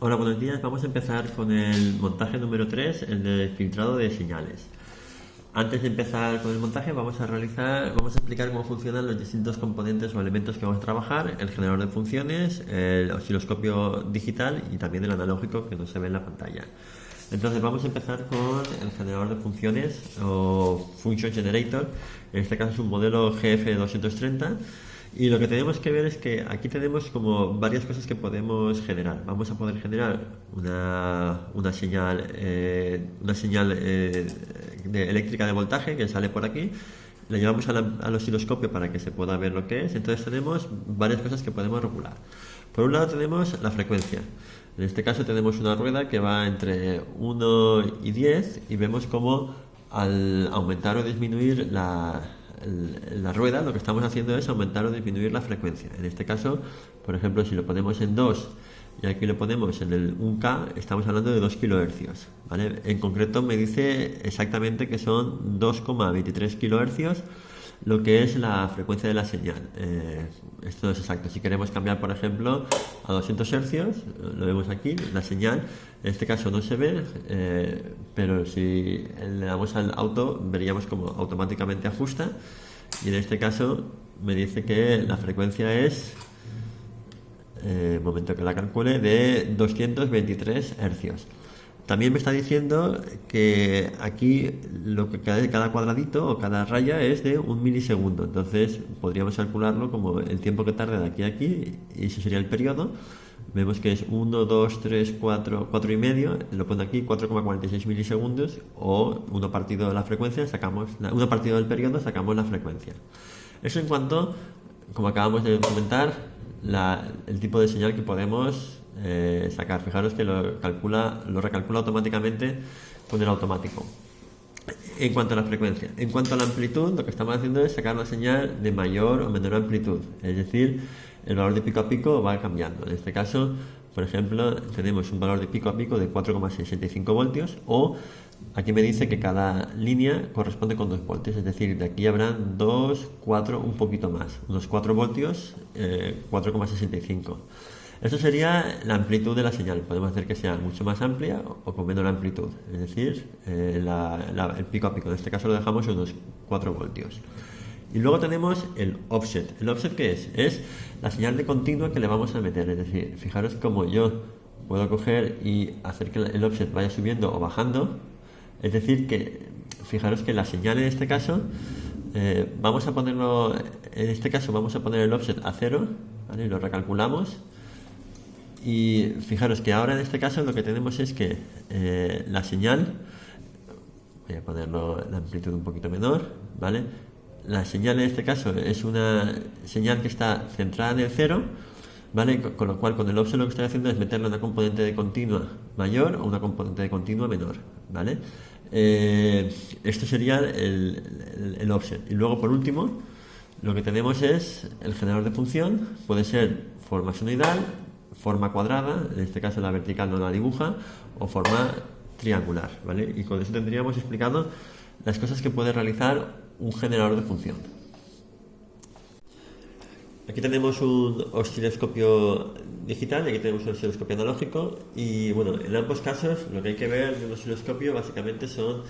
Hola, buenos días. Vamos a empezar con el montaje número 3, el de filtrado de señales. Antes de empezar con el montaje vamos a explicar cómo funcionan los distintos componentes o elementos que vamos a trabajar, el generador de funciones, el osciloscopio digital y también el analógico que no se ve en la pantalla. Entonces vamos a empezar con el generador de funciones o Function Generator. En este caso es un modelo GF230. Y lo que tenemos que ver es que aquí tenemos como varias cosas que podemos generar. Vamos a poder generar una señal, eléctrica de voltaje que sale por aquí. La llevamos al osciloscopio para que se pueda ver lo que es. Entonces tenemos varias cosas que podemos regular. Por un lado tenemos la frecuencia. En este caso tenemos una rueda que va entre 1 y 10 y vemos como al aumentar o disminuir la rueda, lo que estamos haciendo es aumentar o disminuir la frecuencia. En este caso, por ejemplo, si lo ponemos en 2 y aquí lo ponemos en el 1K, estamos hablando de 2 kHz, ¿vale? En concreto me dice exactamente que son 2,23 kHz lo que es la frecuencia de la señal. Esto es exacto. Si queremos cambiar, por ejemplo, a 200 Hz, lo vemos aquí, la señal, en este caso no se ve, pero si le damos al auto, veríamos como automáticamente ajusta, y en este caso me dice que la frecuencia es, momento que la calcule, de 223 Hz. También me está diciendo que aquí lo que cada cuadradito o cada raya es de 1 milisegundo. Entonces podríamos calcularlo como el tiempo que tarda de aquí a aquí, y ese sería el periodo. Vemos que es 1, 2, 3, 4, 4 y medio. Lo pone aquí 4,46 milisegundos, o 1 partido de la frecuencia, sacamos 1 partido del periodo, sacamos la frecuencia. Eso en cuanto, como acabamos de comentar, el tipo de señal que podemos sacar. Fijaros que lo recalcula automáticamente con el automático. En cuanto a la frecuencia, en cuanto a la amplitud, lo que estamos haciendo es sacar la señal de mayor o menor amplitud, es decir, el valor de pico a pico va cambiando. En este caso, por ejemplo, tenemos un valor de pico a pico de 4,65 voltios, o aquí me dice que cada línea corresponde con 2 voltios, es decir, de aquí habrán 2, 4, un poquito más, unos 4 voltios, 4,65. Esto sería la amplitud de la señal. Podemos hacer que sea mucho más amplia o con menor amplitud, es decir, el pico a pico. En este caso lo dejamos en unos 4 voltios. Y luego tenemos el offset. ¿El offset qué es? Es la señal de continua que le vamos a meter. Es decir, fijaros cómo yo puedo coger y hacer que el offset vaya subiendo o bajando. Es decir, que fijaros que la señal en este caso, vamos a ponerlo, en este caso vamos a poner el offset a 0, ¿vale? Y lo recalculamos. Y fijaros que ahora en este caso lo que tenemos es que la señal, voy a ponerlo la amplitud un poquito menor, ¿vale? La señal en este caso es una señal que está centrada en el 0, ¿vale? Con lo cual con el offset lo que estoy haciendo es meterle una componente de continua mayor o una componente de continua menor, ¿vale? Esto sería el offset. Y luego por último lo que tenemos es el generador de función. Puede ser forma senoidal, forma cuadrada, en este caso la vertical no la dibuja, o forma triangular, ¿vale? Y con eso tendríamos explicado las cosas que puede realizar un generador de función. Aquí tenemos un osciloscopio digital y aquí tenemos un osciloscopio analógico, y bueno, en ambos casos lo que hay que ver de un osciloscopio básicamente son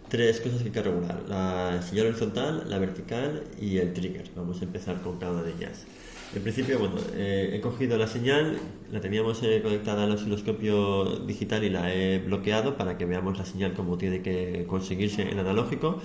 3 cosas que hay que regular: la señal horizontal, la vertical y el trigger. Vamos a empezar con cada una de ellas. En principio, bueno, he cogido la señal, la teníamos conectada al osciloscopio digital y la he bloqueado para que veamos la señal como tiene que conseguirse en analógico.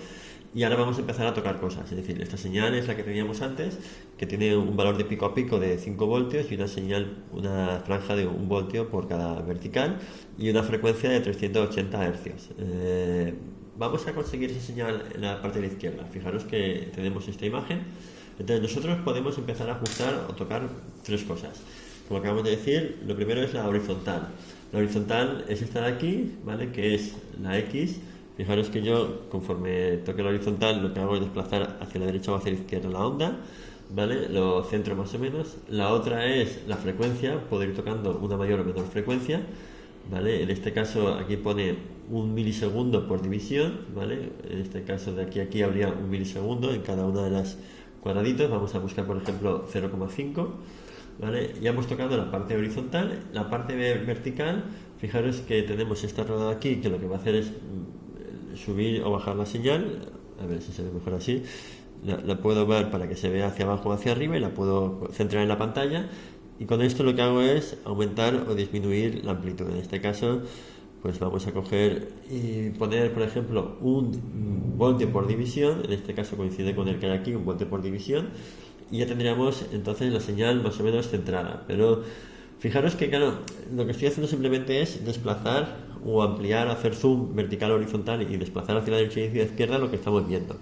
Y ahora vamos a empezar a tocar cosas, es decir, esta señal es la que teníamos antes, que tiene un valor de pico a pico de 5 voltios y una franja de 1 voltio por cada vertical y una frecuencia de 380 Hz. Vamos a conseguir esa señal en la parte de la izquierda. Fijaros que tenemos esta imagen. Entonces nosotros podemos empezar a ajustar o tocar 3 cosas. Como acabamos de decir, lo primero es la horizontal. La horizontal es esta de aquí, ¿vale? Que es la X. Fijaros que yo, conforme toque la horizontal, lo que hago es desplazar hacia la derecha o hacia la izquierda la onda, ¿vale? Lo centro más o menos. La otra es la frecuencia, puedo ir tocando una mayor o menor frecuencia, ¿vale? En este caso aquí pone 1 milisegundo por división, ¿vale? En este caso de aquí a aquí habría 1 milisegundo en cada una de las cuadraditos. Vamos a buscar, por ejemplo, 0,5, ¿vale? Ya hemos tocado la parte horizontal, la parte vertical. Fijaros que tenemos esta rueda aquí, que lo que va a hacer es subir o bajar la señal. A ver si se ve mejor así. La puedo ver para que se vea hacia abajo o hacia arriba y la puedo centrar en la pantalla. Y con esto lo que hago es aumentar o disminuir la amplitud. En este caso, pues vamos a coger y poner, por ejemplo, un voltio por división. En este caso coincide con el que hay aquí, un voltio por división. Y ya tendríamos entonces la señal más o menos centrada. Pero fijaros que, claro, lo que estoy haciendo simplemente es desplazar o ampliar, hacer zoom vertical o horizontal y desplazar hacia la derecha y hacia la izquierda lo que estamos viendo.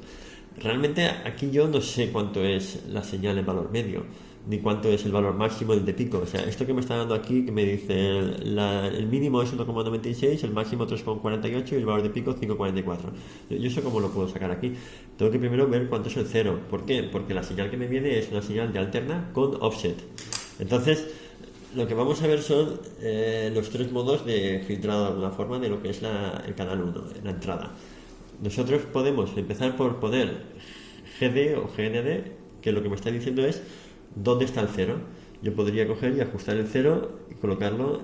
Realmente aquí yo no sé cuánto es la señal en valor medio, ni cuánto es el valor máximo del de pico. O sea, esto que me está dando aquí, que me dice el mínimo es 1,96, el máximo 3,48 y el valor de pico 5,44. Yo eso cómo lo puedo sacar aquí. Tengo que primero ver cuánto es el cero. ¿Por qué? Porque la señal que me viene es una señal de alterna con offset. Entonces, lo que vamos a ver son los tres modos de filtrado de alguna forma de lo que es el canal 1, la entrada. Nosotros podemos empezar por poner GD o GND, que lo que me está diciendo es dónde está el cero. Yo podría coger y ajustar el cero y colocarlo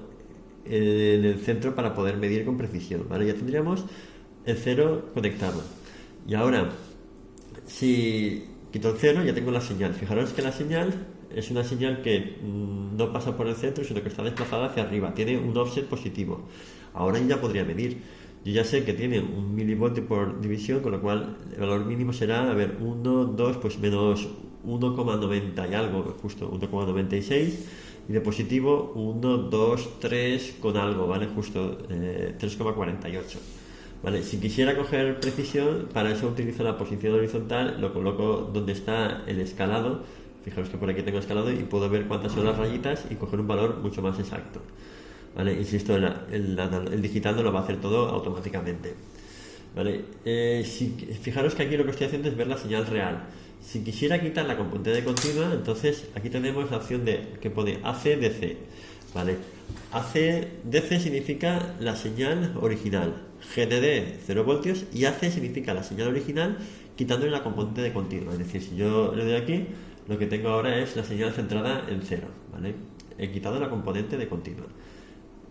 en el centro para poder medir con precisión, ¿vale? Ya tendríamos el cero conectado. Y ahora, si quito el cero, ya tengo la señal. Fijaros que la señal es una señal que no pasa por el centro, sino que está desplazada hacia arriba. Tiene un offset positivo. Ahora ya podría medir. Yo ya sé que tiene un milivoltio por división, con lo cual el valor mínimo será, a ver, 1, 2, pues menos 1,90 y algo, justo 1,96. Y de positivo 1, 2, 3 con algo, ¿vale? Justo 3,48. ¿Vale? Si quisiera coger precisión, para eso utilizo la posición horizontal, lo coloco donde está el escalado. Fijaros que por aquí tengo escalado y puedo ver cuántas son las rayitas y coger un valor mucho más exacto. ¿Vale? Insisto, el digital no lo va a hacer todo automáticamente. ¿Vale? Fijaros que aquí lo que estoy haciendo es ver la señal real. Si quisiera quitar la componente de continua, entonces aquí tenemos la opción que pone AC-DC. ¿Vale? AC-DC significa la señal original, GND 0 voltios y AC significa la señal original quitándole la componente de continua. Es decir, si yo le doy aquí, lo que tengo ahora es la señal centrada en 0. ¿Vale? He quitado la componente de continua.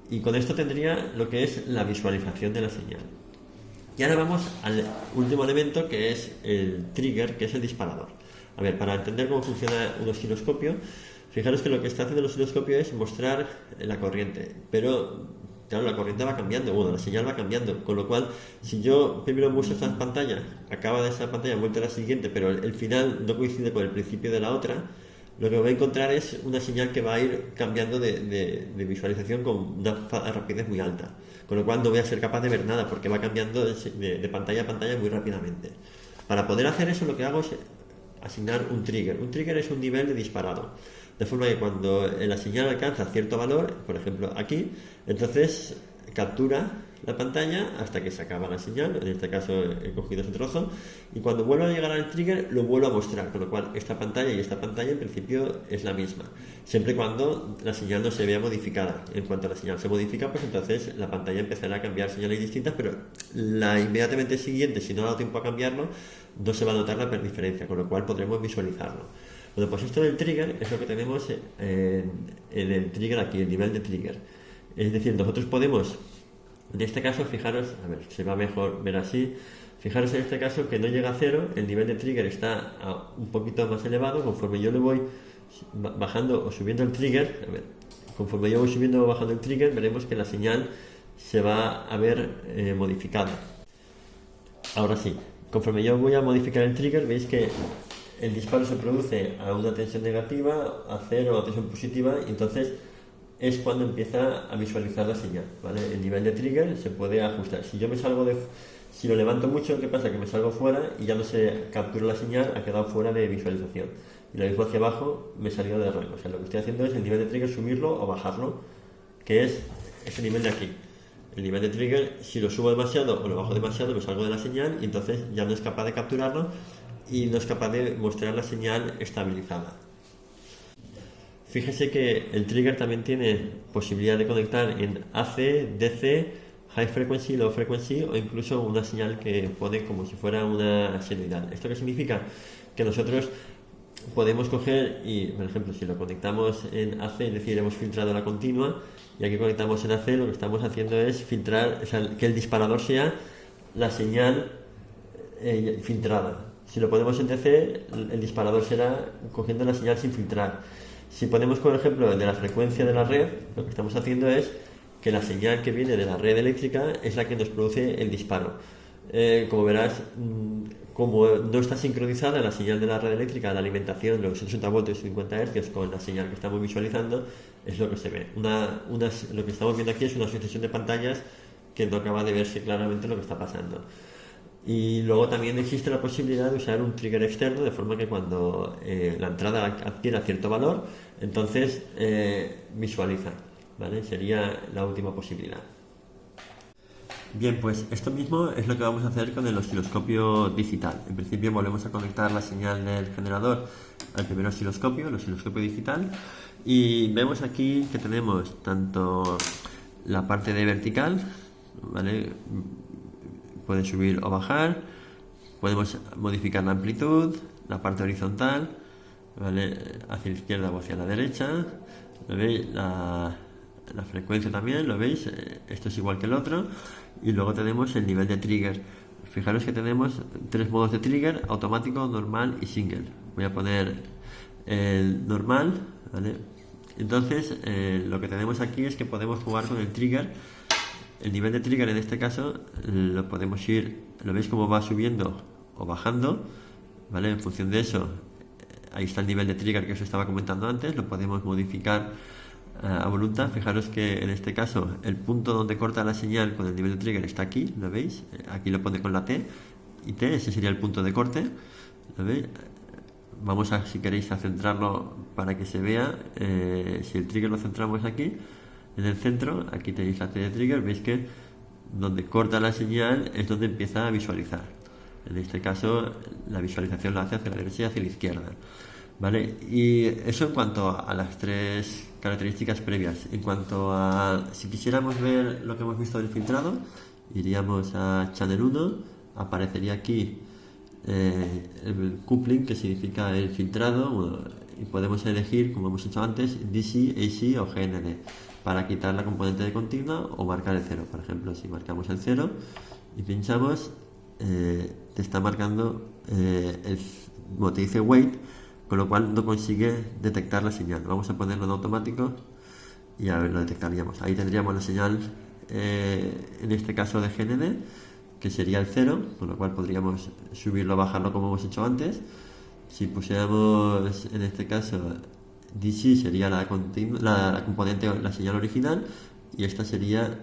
Y con esto tendría lo que es la visualización de la señal. Y ahora vamos al último elemento, que es el trigger, que es el disparador. A ver, para entender cómo funciona un osciloscopio, fijaros que lo que está haciendo el osciloscopio es mostrar la corriente, pero claro, la corriente va cambiando, bueno, la señal va cambiando, con lo cual, si yo primero muestro esta pantalla, acaba de esa pantalla, vuelta a la siguiente, pero el final no coincide con el principio de la otra, lo que voy a encontrar es una señal que va a ir cambiando de visualización con una rapidez muy alta, con lo cual no voy a ser capaz de ver nada porque va cambiando de pantalla a pantalla muy rápidamente. Para poder hacer eso, lo que hago es asignar un trigger. Un trigger es un nivel de disparado, de forma que cuando la señal alcanza cierto valor, por ejemplo aquí, entonces captura la pantalla hasta que se acaba la señal. En este caso he cogido ese trozo y cuando vuelva a llegar al trigger lo vuelvo a mostrar, con lo cual esta pantalla y esta pantalla en principio es la misma, siempre y cuando la señal no se vea modificada. En cuanto la señal se modifica, pues entonces la pantalla empezará a cambiar señales distintas, pero la inmediatamente siguiente, si no ha dado tiempo a cambiarlo, no se va a notar la diferencia, con lo cual podremos visualizarlo. Bueno, pues esto del trigger es lo que tenemos en el trigger aquí, el nivel de trigger. Es decir, nosotros podemos, en este caso, fijaros, a ver, se va mejor ver así, fijaros en este caso que no llega a cero, el nivel de trigger está un poquito más elevado. Conforme yo le voy bajando o subiendo el trigger, a ver, conforme yo voy subiendo o bajando el trigger, veremos que la señal se va a ver modificada. Ahora sí, conforme yo voy a modificar el trigger, veis que el disparo se produce a una tensión negativa, a cero, a tensión positiva, y entonces es cuando empieza a visualizar la señal, ¿vale? El nivel de trigger se puede ajustar. Si yo me salgo si lo levanto mucho, ¿qué pasa? Que me salgo fuera y ya no se captura la señal, ha quedado fuera de visualización. Y lo mismo hacia abajo, me he salido de rango. O sea, lo que estoy haciendo es el nivel de trigger subirlo o bajarlo, que es ese nivel de aquí. El nivel de trigger, si lo subo demasiado o lo bajo demasiado, me salgo de la señal y entonces ya no es capaz de capturarlo y no es capaz de mostrar la señal estabilizada. Fíjese que el trigger también tiene posibilidad de conectar en AC, DC, High Frequency, Low Frequency o incluso una señal que pone como si fuera una senoidal. ¿Esto qué significa? Que nosotros podemos coger y, por ejemplo, si lo conectamos en AC, es decir, hemos filtrado la continua, y aquí conectamos en AC, lo que estamos haciendo es filtrar, o sea, que el disparador sea la señal filtrada. Si lo ponemos en DC, el disparador será cogiendo la señal sin filtrar. Si ponemos, por ejemplo, de la frecuencia de la red, lo que estamos haciendo es que la señal que viene de la red eléctrica es la que nos produce el disparo. Como verás, como no está sincronizada la señal de la red eléctrica, la alimentación, los 80 voltios y 50 Hz con la señal que estamos visualizando, es lo que se ve. Lo que estamos viendo aquí es una sucesión de pantallas que no acaba de verse claramente lo que está pasando. Y luego también existe la posibilidad de usar un trigger externo, de forma que cuando la entrada adquiera cierto valor, entonces visualiza, ¿vale? Sería la última posibilidad. Bien, pues esto mismo es lo que vamos a hacer con el osciloscopio digital. En principio volvemos a conectar la señal del generador al primer osciloscopio, el osciloscopio digital, y vemos aquí que tenemos tanto la parte de vertical, ¿vale? Puede subir o bajar, podemos modificar la amplitud, la parte horizontal, ¿vale? Hacia la izquierda o hacia la derecha, ¿lo veis? La frecuencia también, ¿lo veis? Esto es igual que el otro. Y luego tenemos el nivel de trigger. Fijaros que tenemos tres modos de trigger: automático, normal y single. Voy a poner el normal, ¿vale? Entonces lo que tenemos aquí es que podemos jugar con el trigger. El nivel de trigger en este caso lo podemos ir, lo veis como va subiendo o bajando, ¿vale? En función de eso, ahí está el nivel de trigger que os estaba comentando antes, lo podemos modificar a voluntad. Fijaros que en este caso el punto donde corta la señal con el nivel de trigger está aquí, ¿lo veis? Aquí lo pone con la T y T, ese sería el punto de corte, ¿lo veis? Vamos a, si queréis, a centrarlo para que se vea. Si el trigger lo centramos aquí en el centro, aquí tenéis la T de trigger, veis que donde corta la señal es donde empieza a visualizar. En este caso la visualización la hace hacia la derecha y hacia la izquierda, ¿vale? Y eso en cuanto a las tres características previas. En cuanto a, si quisiéramos ver lo que hemos visto del filtrado, iríamos a Channel 1, aparecería aquí el coupling, que significa el filtrado, y podemos elegir, como hemos hecho antes, DC, AC o GND, para quitar la componente de continua o marcar el 0. Por ejemplo, si marcamos el 0 y pinchamos, te está marcando como te dice wait, con lo cual no consigue detectar la señal. Vamos a ponerlo en automático y a ver, lo detectaríamos. Ahí tendríamos la señal, en este caso de GND, que sería el 0, con lo cual podríamos subirlo o bajarlo como hemos hecho antes. Si pusiéramos en este caso DC, sería la componente, la señal original, y esta sería,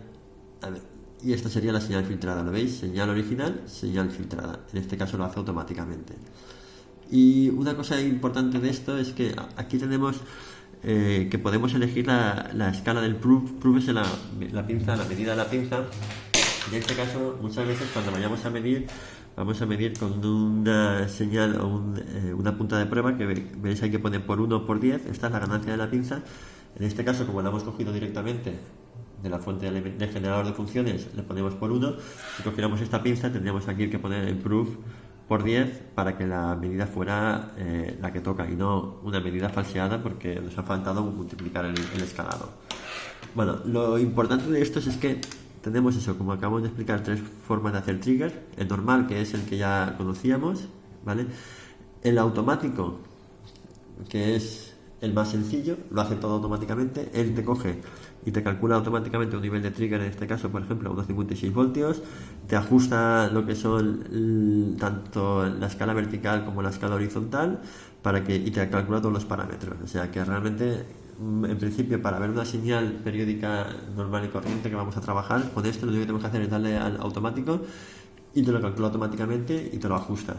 la señal filtrada. ¿Lo veis? Señal original, señal filtrada. En este caso lo hace automáticamente. Y una cosa importante de esto es que aquí tenemos que podemos elegir la escala del proof. Proof es la pinza, la medida de la pinza. En este caso, muchas veces cuando vayamos a medir, vamos a medir con una señal o una punta de prueba que veréis hay que poner por 1 o por 10. Esta es la ganancia de la pinza. En este caso, como la hemos cogido directamente de la fuente del generador de funciones, le ponemos por 1. Si cogiéramos esta pinza, tendríamos aquí que poner el proof por 10 para que la medida fuera la que toca y no una medida falseada, porque nos ha faltado multiplicar el escalado. Bueno, lo importante de esto es que tenemos eso, como acabamos de explicar, tres formas de hacer trigger. El normal, que es el que ya conocíamos, ¿vale? El automático, que es el más sencillo, lo hace todo automáticamente. Él te coge y te calcula automáticamente un nivel de trigger, en este caso, por ejemplo, unos 56 voltios, te ajusta lo que son tanto la escala vertical como la escala horizontal, y te calcula todos los parámetros. O sea que realmente, en principio, para ver una señal periódica normal y corriente que vamos a trabajar, con esto lo único que tenemos que hacer es darle al automático y te lo calcula automáticamente y te lo ajusta.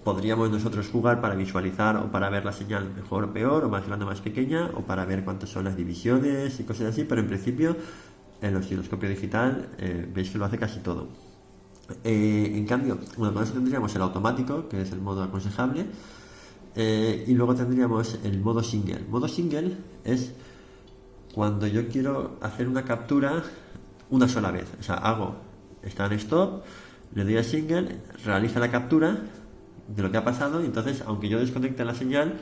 Podríamos nosotros jugar para visualizar o para ver la señal mejor o peor, o más grande o más pequeña, o para ver cuántas son las divisiones y cosas así, pero en principio el osciloscopio digital veis que lo hace casi todo. En cambio, con eso tendríamos el automático, que es el modo aconsejable, y luego tendríamos el modo single. Modo single es cuando yo quiero hacer una captura una sola vez. O sea, está en stop, le doy a single, realiza la captura, de lo que ha pasado, y entonces, aunque yo desconecte la señal,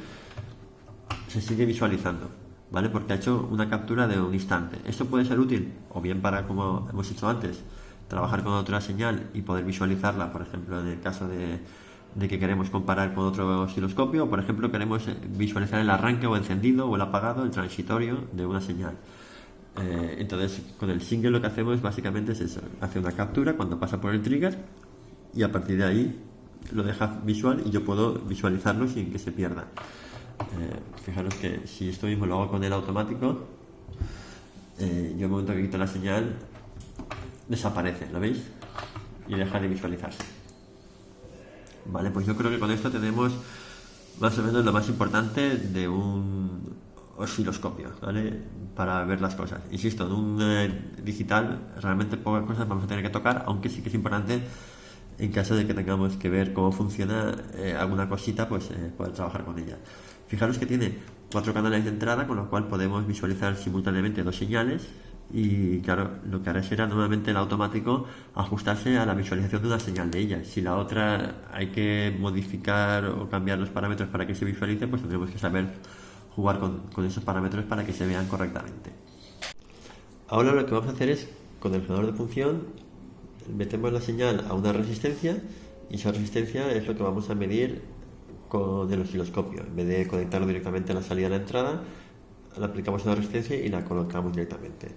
se sigue visualizando, ¿vale? Porque ha hecho una captura de un instante. Esto puede ser útil, o bien para, como hemos hecho antes, trabajar con otra señal y poder visualizarla, por ejemplo, en el caso de que queremos comparar con otro osciloscopio, o por ejemplo queremos visualizar el arranque o encendido o el apagado, el transitorio de una señal. Entonces, con el single lo que hacemos básicamente es eso, hace una captura cuando pasa por el trigger y a partir de ahí lo deja visual y yo puedo visualizarlo sin que se pierda. Fijaros que si esto mismo lo hago con el automático, yo en el momento que quito la señal desaparece, ¿lo veis? Y deja de visualizarse. Vale, pues yo creo que con esto tenemos más o menos lo más importante de un osciloscopio, ¿vale? Para ver las cosas. Insisto, en un digital realmente pocas cosas vamos a tener que tocar, aunque sí que es importante en caso de que tengamos que ver cómo funciona alguna cosita, pues poder trabajar con ella. Fijaros que tiene 4 canales de entrada, con lo cual podemos visualizar simultáneamente 2 señales y claro, lo que hará será nuevamente el automático ajustarse a la visualización de una señal de ella. Si la otra hay que modificar o cambiar los parámetros para que se visualice, pues tendremos que saber jugar con esos parámetros para que se vean correctamente. Ahora lo que vamos a hacer es, con el generador de función, metemos la señal a una resistencia y esa resistencia es lo que vamos a medir con el osciloscopio. En vez de conectarlo directamente a la salida de la entrada, le aplicamos una resistencia y la colocamos directamente.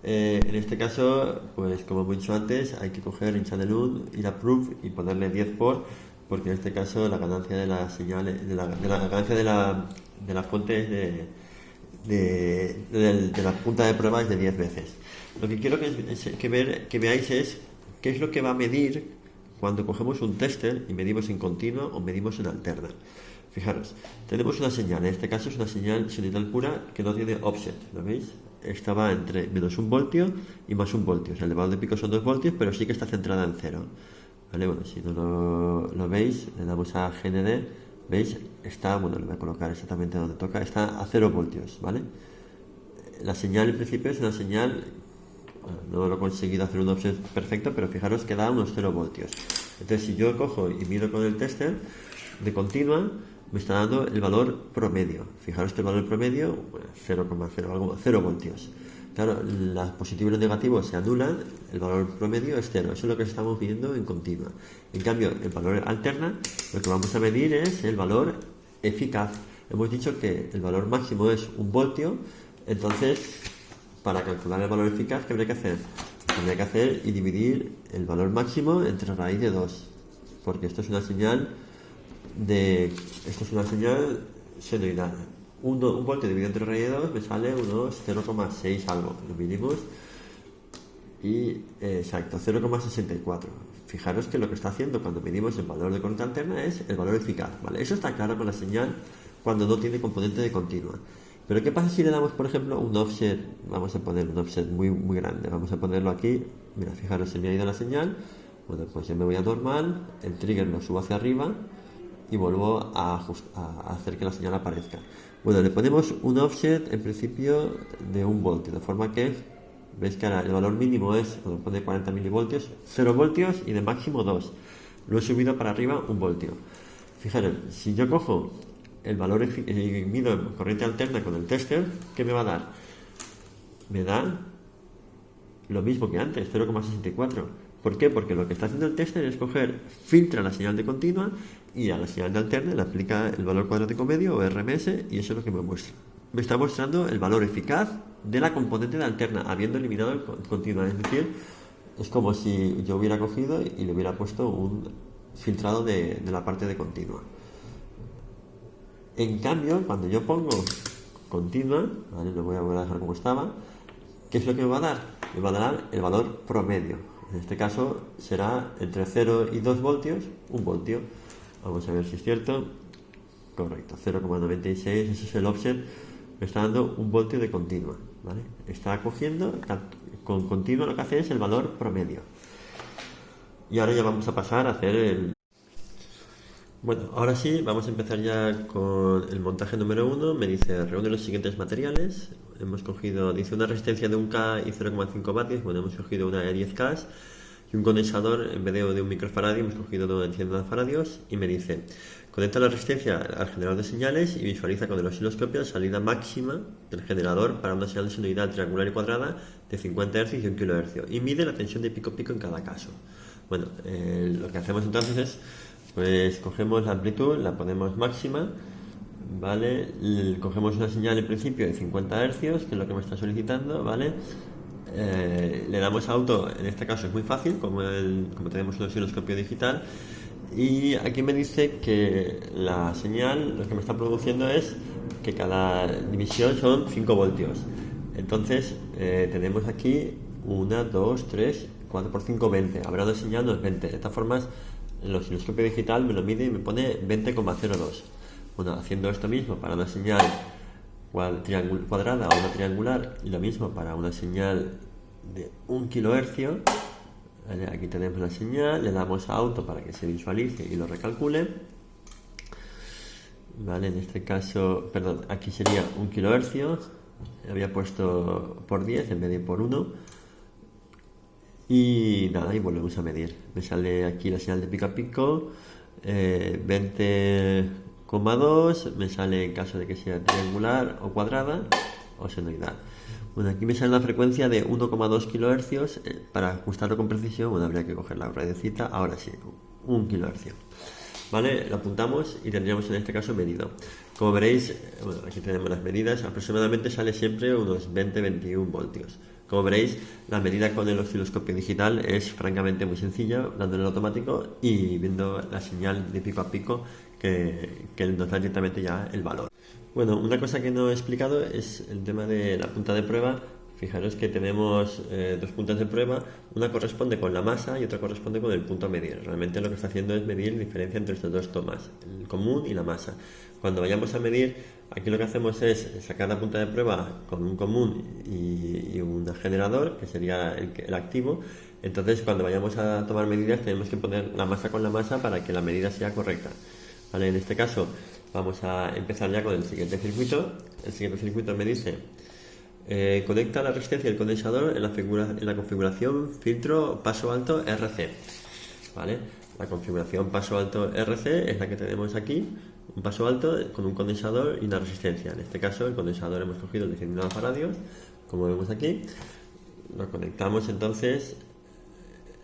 En este caso, pues como hemos dicho antes, hay que coger en channel 1, ir a proof y ponerle 10 porque en este caso la ganancia de la señal, la ganancia de la fuente es de la punta de prueba es de 10 veces. Lo que quiero que veáis es qué es lo que va a medir cuando cogemos un tester y medimos en continuo o medimos en alterna. Fijaros, tenemos una señal, en este caso es una señal sinusoidal pura que no tiene offset, ¿lo veis? Estaba entre menos 1 voltio y más 1 voltio, o sea, el elevado de pico son 2 voltios, pero sí que está centrada en cero. ¿Vale? Bueno, si no lo veis, le damos a GND, ¿veis? Está, bueno, lo voy a colocar exactamente donde toca, está a 0 voltios, ¿vale? La señal en principio es una señal, bueno, no lo he conseguido hacer un offset perfecto, pero fijaros que da unos 0 voltios. Entonces, si yo cojo y miro con el tester de continua, me está dando el valor promedio. Fijaros que el valor promedio, bueno, 0,0 voltios. Claro, los positivos y los negativos se anulan, el valor promedio es 0. Eso es lo que estamos viendo en continua. En cambio, el valor alterna, lo que vamos a medir es el valor eficaz. Hemos dicho que el valor máximo es 1 voltio, entonces, para calcular el valor eficaz, ¿qué habría que hacer? Habría que hacer y dividir el valor máximo entre raíz de 2, porque esto es una señal senoidal. 1 voltio dividido entre raíz de 2 me sale unos 0,6 algo, lo medimos y exacto, 0,64. Fijaros que lo que está haciendo cuando medimos el valor de corriente alterna es el valor eficaz, ¿vale? Eso está claro con la señal cuando no tiene componente de continua. Pero ¿qué pasa si le damos, por ejemplo, un offset? Vamos a poner un offset muy, muy grande. Vamos a ponerlo aquí. Mira, fijaros, se me ha ido la señal. Bueno, pues yo me voy a normal, el trigger lo subo hacia arriba y vuelvo a hacer que la señal aparezca. Bueno, le ponemos un offset en principio de 1 voltio, de forma que veis que ahora el valor mínimo es, cuando pone 40 milivoltios, 0 voltios y de máximo 2. Lo he subido para arriba 1 voltio. Fijaros, si yo cojo el valor mido en corriente alterna con el tester, ¿qué me va a dar? Me da lo mismo que antes, 0,64. ¿Por qué? Porque lo que está haciendo el tester es filtra la señal de continua y a la señal de alterna le aplica el valor cuadrático medio o RMS y eso es lo que me muestra. Me está mostrando el valor eficaz de la componente de alterna, habiendo eliminado el continua. Es decir, es como si yo hubiera cogido y le hubiera puesto un filtrado de la parte de continua. En cambio, cuando yo pongo continua, ¿vale? Lo voy a dejar como estaba, ¿qué es lo que me va a dar? Me va a dar el valor promedio. En este caso será entre 0 y 2 voltios, 1 voltio. Vamos a ver si es cierto. Correcto, 0,96, ese es el offset. Me está dando 1 voltio de continua, ¿vale? Está cogiendo, con continua lo que hace es el valor promedio. Y ahora ya vamos a pasar a hacer Bueno, ahora sí, vamos a empezar ya con el montaje número 1. Me dice, reúne los siguientes materiales. Dice una resistencia de 1K y 0,5 vatios. Bueno, hemos cogido una de 10K y un condensador, en vez de un microfaradio, hemos cogido de una 100 faradios, y me dice: conecta la resistencia al generador de señales y visualiza con el osciloscopio la salida máxima del generador para una señal senoidal triangular y cuadrada de 50 Hz y 1 kHz, y mide la tensión de pico-pico en cada caso. Bueno, lo que hacemos entonces es, pues cogemos la amplitud, la ponemos máxima, ¿vale? Cogemos una señal en principio de 50 Hz, que es lo que me está solicitando, ¿vale? Le damos a auto, en este caso es muy fácil, como tenemos un osciloscopio digital, y aquí me dice que la señal lo que me está produciendo es que cada división son 5 voltios. Entonces tenemos aquí 1, 2, 3, 4 por 5, 20. Habrá una señal, no es 20. De estas formas, el osciloscopio digital me lo mide y me pone 20,02. Bueno, haciendo esto mismo para una señal cuadrada o una triangular, y lo mismo para una señal de 1 kHz. Vale, aquí tenemos la señal, le damos a auto para que se visualice y lo recalcule. Vale, en este caso, perdón, aquí sería 1 kHz, había puesto por 10 en vez de por 1. Y nada, y volvemos a medir. Me sale aquí la señal de pico a pico, 20,2, me sale en caso de que sea triangular o cuadrada o senoidal. Bueno, aquí me sale una frecuencia de 1,2 kHz. Para ajustarlo con precisión, bueno, habría que coger la radiocita. Ahora sí, 1 kHz. ¿Vale? Lo apuntamos y tendríamos en este caso medido. Como veréis, bueno, aquí tenemos las medidas. Aproximadamente sale siempre unos 20-21 voltios. Como veréis, la medida con el osciloscopio digital es francamente muy sencilla, dándole el automático y viendo la señal de pico a pico que nos da directamente ya el valor. Bueno, una cosa que no he explicado es el tema de la punta de prueba. Fijaros que tenemos dos puntas de prueba, una corresponde con la masa y otra corresponde con el punto a medir. Realmente lo que está haciendo es medir la diferencia entre estas dos tomas, el común y la masa. Cuando vayamos a medir, aquí lo que hacemos es sacar la punta de prueba con un común y un generador, que sería el activo. Entonces, cuando vayamos a tomar medidas, tenemos que poner la masa con la masa para que la medida sea correcta. ¿Vale? En este caso, vamos a empezar ya con el siguiente circuito. El siguiente circuito me dice: conecta la resistencia del condensador en la configuración filtro paso alto RC. ¿Vale? La configuración paso alto RC es la que tenemos aquí, un paso alto con un condensador y una resistencia. En este caso, el condensador hemos cogido el de 100 nanofaradios, como vemos aquí. Lo conectamos entonces.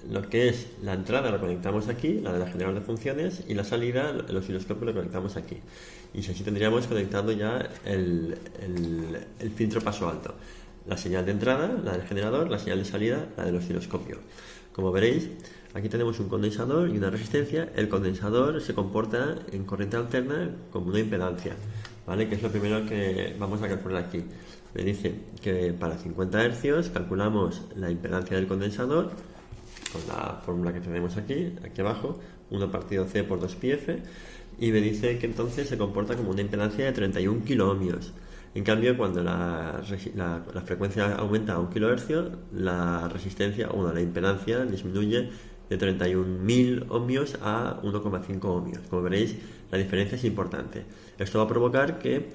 Lo que es la entrada la conectamos aquí, la del generador de funciones, y la salida, el osciloscopio, lo conectamos aquí. Y así tendríamos conectado ya el filtro paso alto. La señal de entrada, la del generador; la señal de salida, la del osciloscopio. Como veréis, aquí tenemos un condensador y una resistencia. El condensador se comporta en corriente alterna como una impedancia, ¿vale? Que es lo primero que vamos a calcular aquí. Me dice que para 50 Hz calculamos la impedancia del condensador con la fórmula que tenemos aquí abajo, 1 partido C por 2πf, y me dice que entonces se comporta como una impedancia de 31 kiloohmios. En cambio, cuando la frecuencia aumenta a 1 kHz, la resistencia, la impedancia disminuye de 31.000 ohmios a 1,5 ohmios. Como veréis, la diferencia es importante. Esto va a provocar que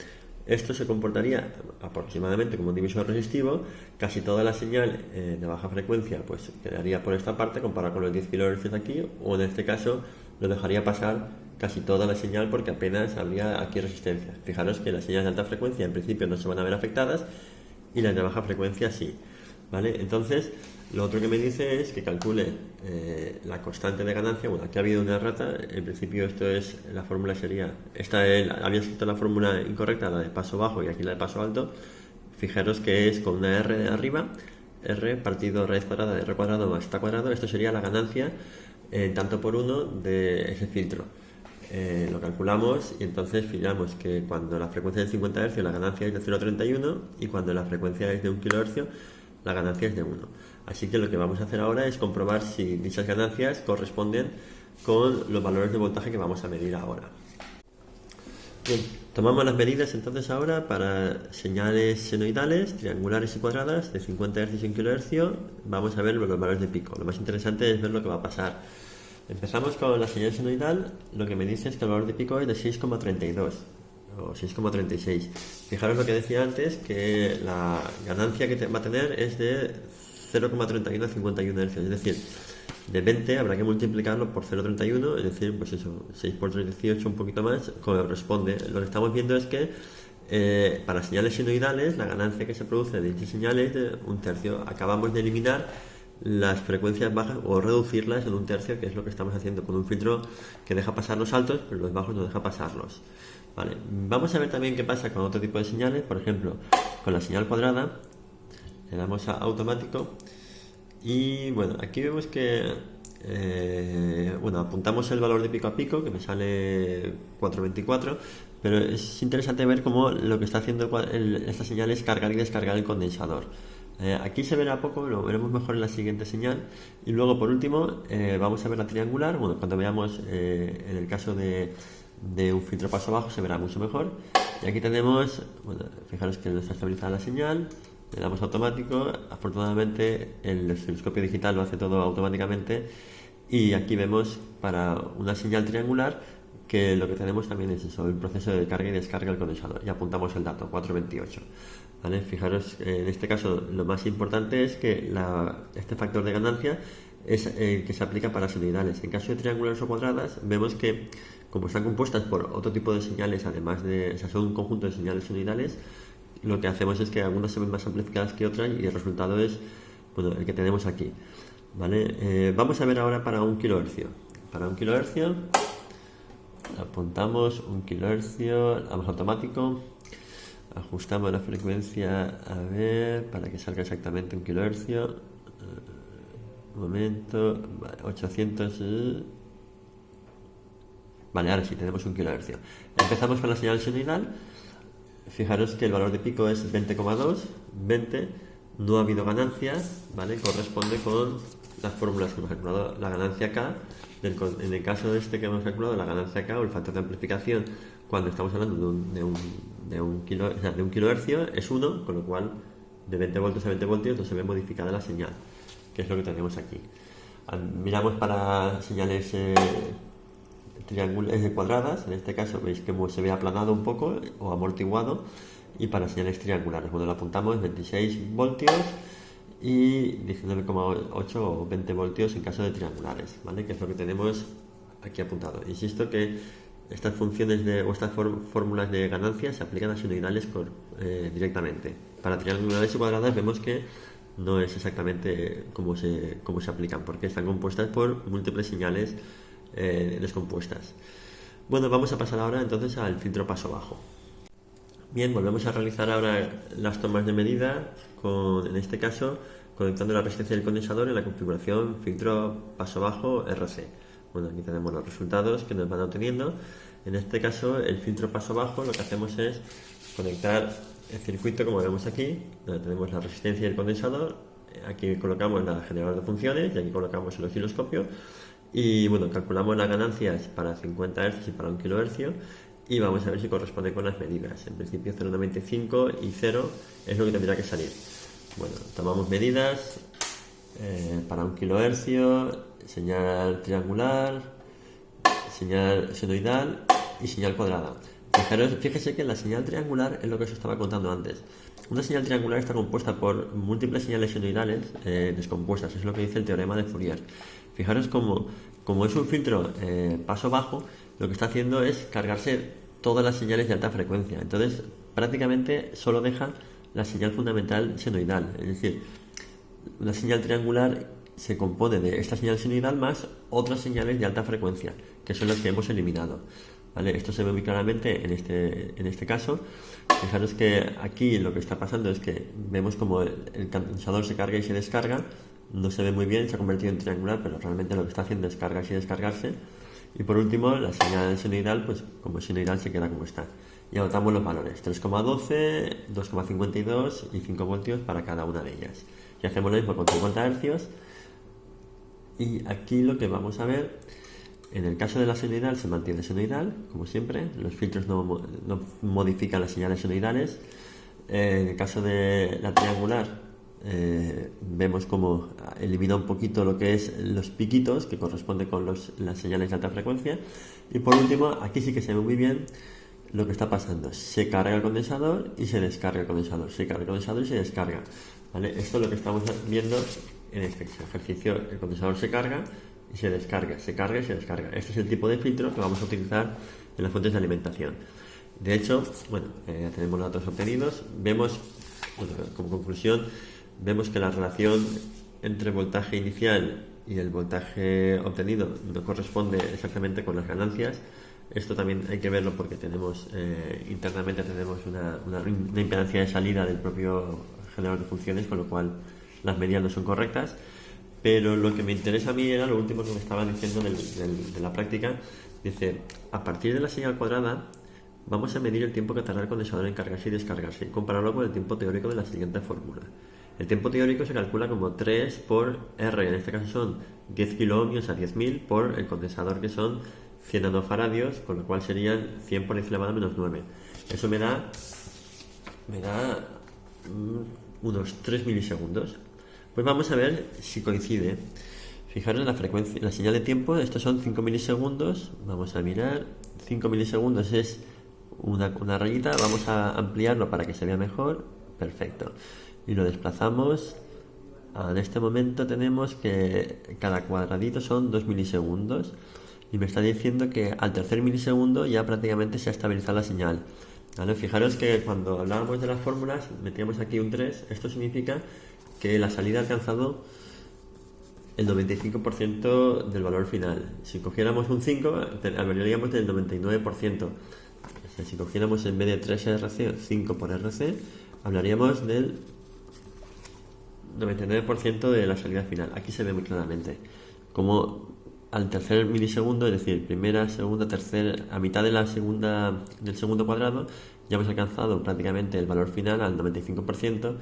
esto se comportaría aproximadamente como un divisor resistivo. Casi toda la señal de baja frecuencia pues quedaría por esta parte comparado con los 10 kHz aquí, o en este caso lo dejaría pasar casi toda la señal porque apenas habría aquí resistencia. Fijaros que las señales de alta frecuencia en principio no se van a ver afectadas y las de baja frecuencia sí, ¿vale? Entonces, lo otro que me dice es que calcule la constante de ganancia. Bueno, aquí ha habido una errata. En principio la fórmula sería, había escrito la fórmula incorrecta, la de paso bajo, y aquí la de paso alto. Fijaros que es con una R arriba, R partido raíz cuadrada de R cuadrado más θ cuadrado. Esto sería la ganancia tanto por uno de ese filtro. Lo calculamos y entonces fijamos que cuando la frecuencia es de 50 Hz la ganancia es de 0,31, y cuando la frecuencia es de 1 kHz la ganancia es de 1. Así que lo que vamos a hacer ahora es comprobar si dichas ganancias corresponden con los valores de voltaje que vamos a medir ahora. Bien, tomamos las medidas entonces ahora para señales senoidales, triangulares y cuadradas de 50 Hz y 1 kHz. Vamos a ver los valores de pico. Lo más interesante es ver lo que va a pasar. Empezamos con la señal senoidal. Lo que me dice es que el valor de pico es de 6,32 o 6,36. Fijaros lo que decía antes, que la ganancia que va a tener es de 0,31 a 51 Hz. Es decir, de 20 habrá que multiplicarlo por 0,31, es decir, pues eso, 6 por 3, 18, un poquito más, corresponde. Lo que estamos viendo es que para señales senoidales, la ganancia que se produce de dicha señal es de 1/3. Acabamos de eliminar las frecuencias bajas o reducirlas en 1/3, que es lo que estamos haciendo con un filtro que deja pasar los altos, pero los bajos no deja pasarlos. Vale. Vamos a ver también qué pasa con otro tipo de señales, por ejemplo, con la señal cuadrada. Le damos a automático y bueno, aquí vemos que bueno, apuntamos el valor de pico a pico, que me sale 4,24, pero es interesante ver cómo lo que está haciendo esta señal es cargar y descargar el condensador. Aquí se verá poco, lo veremos mejor en la siguiente señal. Y luego, por último, vamos a ver la triangular. Bueno, cuando veamos en el caso de un filtro paso bajo se verá mucho mejor. Y aquí tenemos, bueno, fijaros que no está estabilizada la señal, le damos automático. Afortunadamente el osciloscopio digital lo hace todo automáticamente. Y aquí vemos para una señal triangular que lo que tenemos también es eso, el proceso de carga y descarga del condensador. Y apuntamos el dato, 4,28. ¿Vale? Fijaros, en este caso lo más importante es que este factor de ganancia es el que se aplica para senoidales. En caso de triangulares o cuadradas, vemos que como están compuestas por otro tipo de señales, además de, o sea, son un conjunto de señales senoidales, lo que hacemos es que algunas se ven más amplificadas que otras y el resultado es, bueno, el que tenemos aquí. ¿Vale? Vamos a ver ahora para 1 kHz. Para 1 kHz apuntamos 1 kHz, vamos automático. Ajustamos la frecuencia, a ver, para que salga exactamente 1 kHz. Un momento, vale, 800. Vale, ahora sí, tenemos 1 kHz. Empezamos con la señal senoidal. Fijaros que el valor de pico es 20,2, 20. No ha habido ganancias, ¿vale? Corresponde con las fórmulas que hemos calculado. La ganancia K, en el caso de este que hemos calculado, la ganancia K o el factor de amplificación, cuando estamos hablando de un kilohercio, es 1, con lo cual de 20 voltios a 20 voltios no se ve modificada la señal, que es lo que tenemos aquí. Miramos para señales cuadradas, en este caso veis que se ve aplanado un poco o amortiguado, y para señales triangulares, bueno, lo apuntamos 26 voltios y 19,8 o 20 voltios en caso de triangulares, ¿vale? Que es lo que tenemos aquí apuntado. Insisto que estas funciones o estas fórmulas de ganancia se aplican a senoidales directamente. Para triangulares y cuadradas vemos que no es exactamente cómo se aplican, porque están compuestas por múltiples señales descompuestas. Bueno, vamos a pasar ahora entonces al filtro paso bajo. Bien, volvemos a realizar ahora las tomas de medida, en este caso conectando la resistencia del condensador en la configuración filtro paso bajo RC. Bueno, aquí tenemos los resultados que nos van obteniendo. En este caso, el filtro paso bajo, lo que hacemos es conectar el circuito, como vemos aquí, donde tenemos la resistencia del condensador. Aquí colocamos el generador de funciones y aquí colocamos el osciloscopio. Y bueno, calculamos las ganancias para 50 Hz y para 1 kHz y vamos a ver si corresponde con las medidas. En principio 0,95 y 0 es lo que tendría que salir. Bueno, tomamos medidas para 1 kHz, señal triangular, señal senoidal y señal cuadrada. Fíjese que la señal triangular es lo que os estaba contando antes. Una señal triangular está compuesta por múltiples señales senoidales descompuestas, es lo que dice el teorema de Fourier. Fijaros como es un filtro paso bajo, lo que está haciendo es cargarse todas las señales de alta frecuencia. Entonces, prácticamente solo deja la señal fundamental senoidal. Es decir, la señal triangular se compone de esta señal senoidal más otras señales de alta frecuencia, que son las que hemos eliminado. ¿Vale? Esto se ve muy claramente en este caso. Fijaros que aquí lo que está pasando es que vemos como el condensador se carga y se descarga. No se ve muy bien, se ha convertido en triangular, pero realmente lo que está haciendo es cargarse y descargarse. Y por último, la señal senoidal, pues como es senoidal se queda como está. Y anotamos los valores, 3,12, 2,52 y 5 voltios para cada una de ellas. Y hacemos lo mismo con 50 Hz. Y aquí lo que vamos a ver, en el caso de la senoidal se mantiene senoidal, como siempre. Los filtros no modifican las señales senoidales. En el caso de la triangular, vemos como elimina un poquito lo que es los piquitos que corresponde con las señales de alta frecuencia. Y por último, aquí sí que se ve muy bien lo que está pasando. Se carga el condensador y se descarga el condensador, se carga el condensador y se descarga, ¿vale? Esto lo que estamos viendo en este ejercicio el condensador se carga y se descarga, se carga y se descarga. Este es el tipo de filtro que vamos a utilizar en las fuentes de alimentación. De hecho, bueno, ya tenemos los datos obtenidos. Vemos, bueno, como conclusión, vemos que la relación entre el voltaje inicial y el voltaje obtenido no corresponde exactamente con las ganancias. Esto también hay que verlo porque tenemos internamente tenemos una impedancia de salida del propio generador de funciones, con lo cual las medidas no son correctas. Pero lo que me interesa a mí era lo último que me estaban diciendo de la práctica. Dice, a partir de la señal cuadrada vamos a medir el tiempo que tarda el condensador en cargarse y descargarse y compararlo con el tiempo teórico de la siguiente fórmula. El tiempo teórico se calcula como 3 por R, en este caso son 10 kiloohmios a 10.000 por el condensador, que son 100 nanofaradios, con lo cual serían 100 por 10 elevado a menos 9. Eso me da unos 3 milisegundos. Pues vamos a ver si coincide. Fijaros en la frecuencia, la señal de tiempo, estos son 5 milisegundos. Vamos a mirar, 5 milisegundos es una rayita, vamos a ampliarlo para que se vea mejor. Perfecto. Y lo desplazamos. En este momento tenemos que cada cuadradito son 2 milisegundos. Y me está diciendo que al tercer milisegundo ya prácticamente se ha estabilizado la señal. ¿Vale? Fijaros que cuando hablábamos de las fórmulas metíamos aquí un 3. Esto significa que la salida ha alcanzado el 95% del valor final. Si cogiéramos un 5, hablaríamos del 99%. O sea, si cogiéramos en vez de 3 RC, 5 por RC, hablaríamos del 99% de la salida final. Aquí se ve muy claramente como al tercer milisegundo, es decir, primera, segunda, tercera, a mitad de la segunda del segundo cuadrado, ya hemos alcanzado prácticamente el valor final al 95%.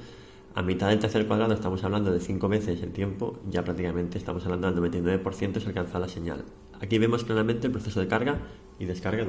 A mitad del tercer cuadrado estamos hablando de 5 veces el tiempo, ya prácticamente estamos hablando del 99% se alcanza la señal. Aquí vemos claramente el proceso de carga y descarga.